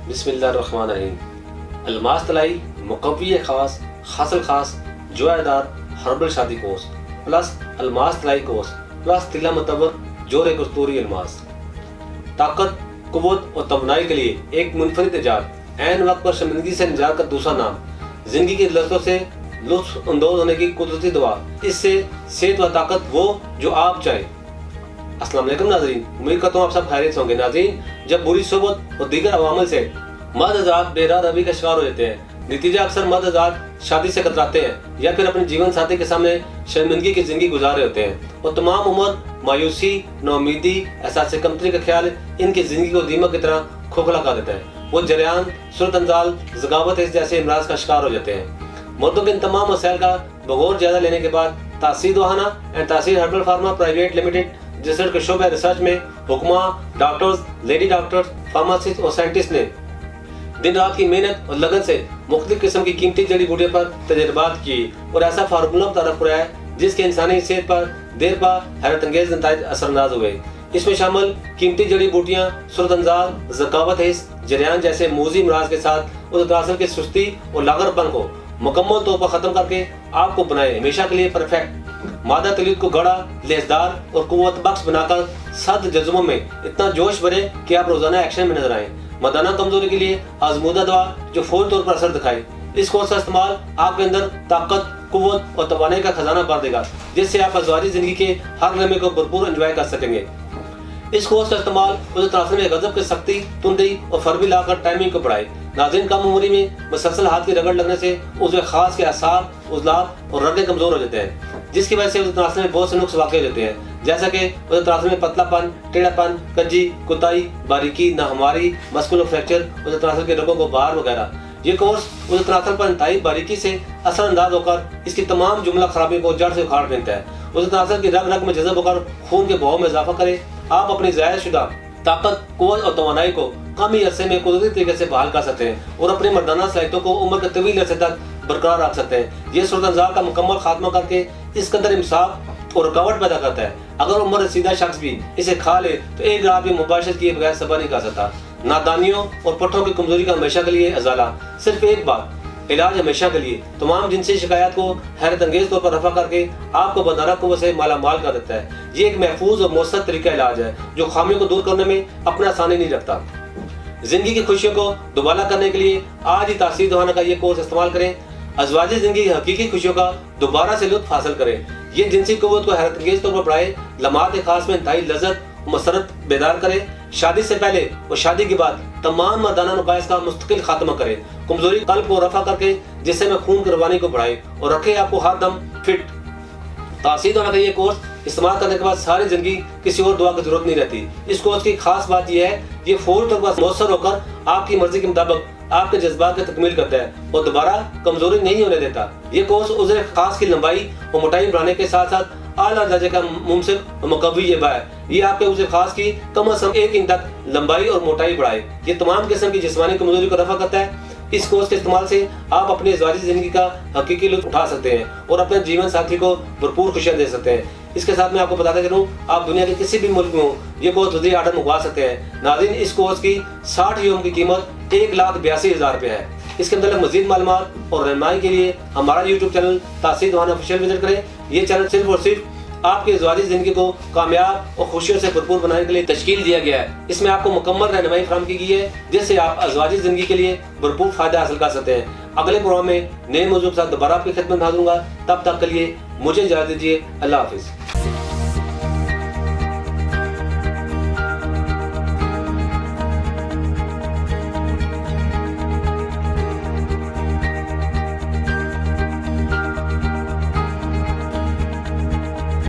बिस्मिल्लाहिर्रहमानिर्रहीम। अलमास तलाई मुकव्वी खास हासिल खास जोआदार हर्बल शादी कोर्स प्लस अलमास तलाई कोर्स प्लस तिला मतबर जोर कस्तूरी अलमास। ताकत कुव्वत और तवानाई के लिए एक मुनफरिद इजाद, ऐन वक्त पर शर्मिंदगी से निजात का दूसरा नाम, जिंदगी की लज्जतों से लुत्फ अंदोज होने की कुदरती दुआ, इससे सेहत व ताकत वो जो आप चाहें। अस्सलाम वालेकुम नाज़रीन, उम्मीद करता हूँ आप सब खैरियत से होंगे। नाज़रीन, जब बुरी सोबत और दीगर अवामिल से मर्द हज़रात बेराह रवि का शिकार हो जाते हैं, नतीजा अक्सर मर्द हज़रात शादी से कतराते हैं या फिर अपने जीवन साथी के सामने शर्मिंदगी की जिंदगी गुजार रहे होते हैं और तमाम उम्र मायूसी, नाउमीदी, एहसास कमतरी का ख्याल इनकी जिंदगी को दीमक की तरह खोखला कर देता है। वो जरियान, सूरत अंजाल, ज़गावत जैसे इमराज का शिकार हो जाते हैं। मर्दों के इन तमाम मसाइल का बगौर जायजा लेने के बाद तासीर दोहाना एंड तासीर herbal pharma private limited research के शोबे रिसर्च में हुक्मा, डॉक्टर्स, लेडी डॉक्टर्स, फार्मासिस्ट और साइंटिस्ट ने दिन रात की मेहनत और लगन से मुख्तलिफ किस्म की कीमती जड़ी बूटियों पर तजर्बात किए और ऐसा फार्मूला मुतारफ कराया जिसके इंसानी सेहत पर देर पा हैरत अंगेज नताइज असरअंदाज हुए। इसमें शामिल कीमती जड़ी बूटियाँ सूरत अंजाल, ज़कावत जरियान जैसे मूजी मराज के साथ उस दरअसल की सुस्ती और लागरपन को मुकम्मल तौर पर खत्म करके आपको बनाए हमेशा के लिए परफेक्ट मादा तलीद को गड़ा, लेसदार और कुव्वत बख्श बनाकर सद जज्बों में इतना जोश भरे कि आप रोजाना एक्शन में नजर आए। मर्दाना कमजोरी के लिए आजमूदा दवा जो फौरी तौर पर असर दिखाए। इस कोर्स का इस्तेमाल आपके अंदर ताकत, कुव्वत और तवानाई का खजाना भर देगा, जिससे आप अज़वाजी जिंदगी के हर लम्हे को भरपूर एंजॉय कर सकेंगे। इस कोर्स का इस्तेमाल उस तरासर में गजब की सख्ती, तुंदी और फरबी लाकर टाइमिंग को बढ़ाए। नाज़रीन, कम उम्री में मुसलसल हाथ की रगड़ लगने से उस खास के आसार, उजलात और रगें कमजोर हो जाते हैं, जिसकी वजह से उस तरासर में बहुत से नुक्स वाक़ हो जाते हैं, जैसा कि उस तरासर में पतलापन, टेढ़ापन, कज्जी, कुताई, बारीकी, नाहमारी, मस्कुलर फ्रैक्चर, उस तरासर के रगों को बाहर वगैरह। ये कोर्स उस तरासर पर इंतहाई बारीकी से असरअंदाज होकर इसकी तमाम जुमला खराबी को जड़ से उखाड़ देता है। उस तरासर की रग रग में जज़ब होकर खून के बहाव में इजाफा करे। आप अपनी ज़ायदशुदा ताकत, कुव्वत और तवानाई को कम ही अरसे में कुदरती तरीके से बहाल कर सकते हैं और अपनी मर्दाना सलाहियतों को उम्र के तवील अरसे तक बरकरार रख सकते हैं। ये सूरत अंजार का मुकम्मल खात्मा करके इसके अंदर इंसाफ और रुकावट पैदा करता है। अगर उम्र रसीदा शख्स भी इसे खा ले तो एक रात भी मुबाशरत किए बगैर सबर नहीं कर सकता। नादानियों और पट्टों की कमजोरी का हमेशा के लिए अजाला, सिर्फ एक बार इलाज हमेशा के लिए तमाम जिनसी शिकायत को हैरत अंगेज तौर पर रफा करके आपको बंदारा कुव्वत से माला माल कर देता है। ये एक महफूज और मौसर तरीका इलाज है जो खामियों को दूर करने में अपना आसानी नहीं रखता। जिंदगी की खुशियों को दोबारा करने के लिए आज ही तासीर दोहाना का ये कोर्स इस्तेमाल करें। अज़वाजी जिंदगी की हकीकी खुशियों का दोबारा से लुत्फ हासिल करें। ये जिनसी कुव्वत को हैरत अंगेज तौर पर बढ़ाए, लम्हात खास में इंतहाई लज़्ज़त मसरत बेदार करे। शादी से पहले और शादी के बाद तमाम मर्दाना नुकाइस का मुस्तकिल खात्मा करे। कमजोरी कल्ब को रफा करके जिससे में खून की रवानी को बढ़ाए और रखे आपको हर दम फिट। तासीर दोहाना का ये कोर्स इस्तेमाल करने के बाद सारी जिंदगी किसी और दुआ की जरूरत नहीं रहती। इस कोर्स की खास बात यह है, ये फौरी तौर पर मौसर होकर आपकी मर्जी के मुताबिक आपके जज्बात की तकमील करता है और दोबारा कमजोरी नहीं होने देता। ये कोर्स उज़्र खास की लंबाई और मोटाई बढ़ाने के साथ साथ आला दर्जे का मुमसिक और मुकव्वी है। ये आपके उज़्र खास की कम से कम 1 इंच तक लंबाई और मोटाई बढ़ाए। ये तमाम किस्म की जिस्मानी कमजोरी को रफा करता है। इस कोर्स के इस्तेमाल से आप अपनी अज़वाजी जिंदगी का हकीकी लुत्फ उठा सकते हैं और अपने जीवन साथी को भरपूर खुशियाँ दे सकते हैं। इसके साथ मैं आपको बताता चलूँ, आप दुनिया के किसी भी मुल्क में हो ये कोर्स वज़ीर आर्डर मंगवा सकते हैं। नाज़रीन, इस कोर्स की 60 यूम की कीमत 1,82,000 रुपये है। इसके अंदर मजीद मालूमात और रहनुमाई के लिए हमारा यूट्यूब चैनल तासीर दोहाना ऑफिशियल विजिट करें। ये चैनल सिर्फ और सिर्फ आपकी अज़वाजी जिंदगी को कामयाब और खुशियों से भरपूर बनाने के लिए तश्कील दिया गया है। इसमें आपको मुकम्मल रहनुमाई फराहम की गई है जिससे आप अज़वाजी जिंदगी के लिए भरपूर फायदा हासिल कर सकते हैं। अगले प्रोग्राम में नए मौजूद के साथ दोबारा आपकी खिदमत में हाजिर होऊंगा। तब तक के लिए मुझे इजाज़त दीजिए। अल्लाह हाफिज़।